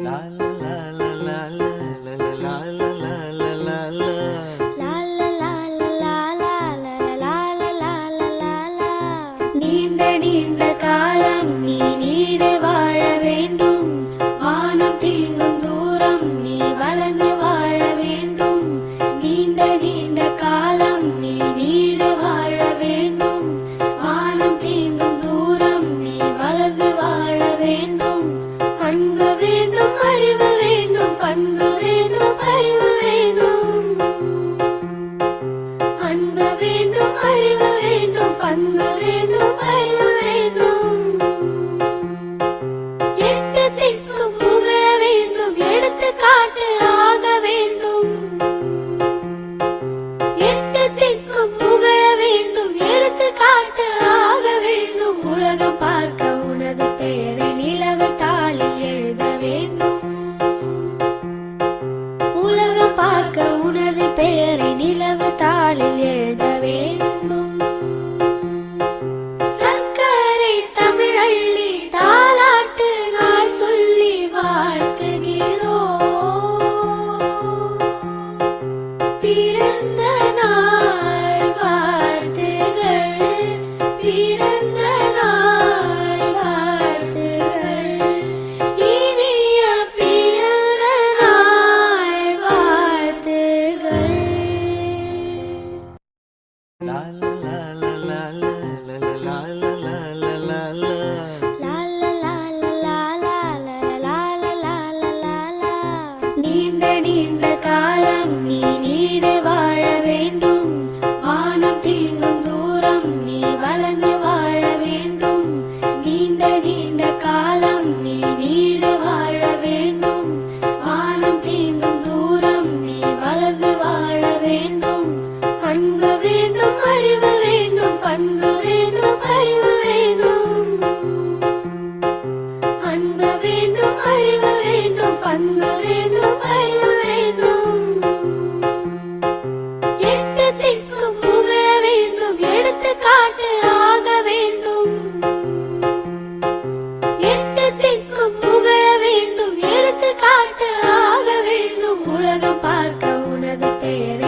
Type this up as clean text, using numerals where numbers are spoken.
La la la la la la la la la la la la la. La la la la la la la la la la la. நீண்ட நீண்ட காலம் நீ need வாழ வேண்டும், வானம் தீண்டும் தூரம் நீ வளர்ந்து வாழ வேண்டும். நீண்ட நீண்ட காலம் நீ நீடு வாழ வேண்டும், வானம் தீண்டும் தூரம் நீ வளர்ந்து வாழ வேண்டும். அன்பு வேண்டும், அறிவு வேண்டும், பண்பு வேண்டும், அறிவு வேண்டும். அன்பு வேண்டும், அறிவு வேண்டும், பண்பு வேண்டும், அறிவு வேண்டும். எட்டு திக்கும் புகழ வேண்டும், எடுத்துக்காட்டு ஆக வேண்டும். எட்டு திக்கும் புகழ வேண்டும், எடுத்துக்காட்டு ஆக வேண்டும். உலகம் பார்க்க உனது பெயரை நிலவு தாளில் எழுத வேண்டும். உலகம் பார்க்க உனது பெயரை நிலவு தாளில் எழுத வேண்டும். சர்க்கரை தமிழள்ளி தாலாட்டு நாள் சொல்லி வாழ்த்துகிறோம். பிறந்த நாள் வாழ்த்துகள், பிறந்த நாள் வாழ்த்துகள், இனிய பிறந்த நாள் வாழ்த்துகள். La la la la la la la la la la la la la. La la la la la la la la la la la. நீண்ட நீண்ட காலம் நீ நீடு வாழ வேண்டும், வானம் தீண்டும் தூரம் நீ வளர்ந்து வாழ வேண்டும். நீண்ட நீண்ட காலம் நீ நீடு வாழ வேண்டும், வானம் தீண்டும் தூரம் நீ வளர்ந்து வாழ வேண்டும். அன்பு வேண்டும், அறிவு வேண்டும், பண்பு வேண்டும், அறிவு வேண்டும். அன்பு வேண்டும், அறிவு வேண்டும், பண்பு வேண்டும், அறிவு வேண்டும். எட்டு திக்கும் புகழ வேண்டும், எடுத்துக்காட்டு ஆக வேண்டும். எட்டு திக்கும் புகழ வேண்டும், எடுத்துக்காட்டு ஆக வேண்டும். உலகம் பார்க்க உனது பெயர்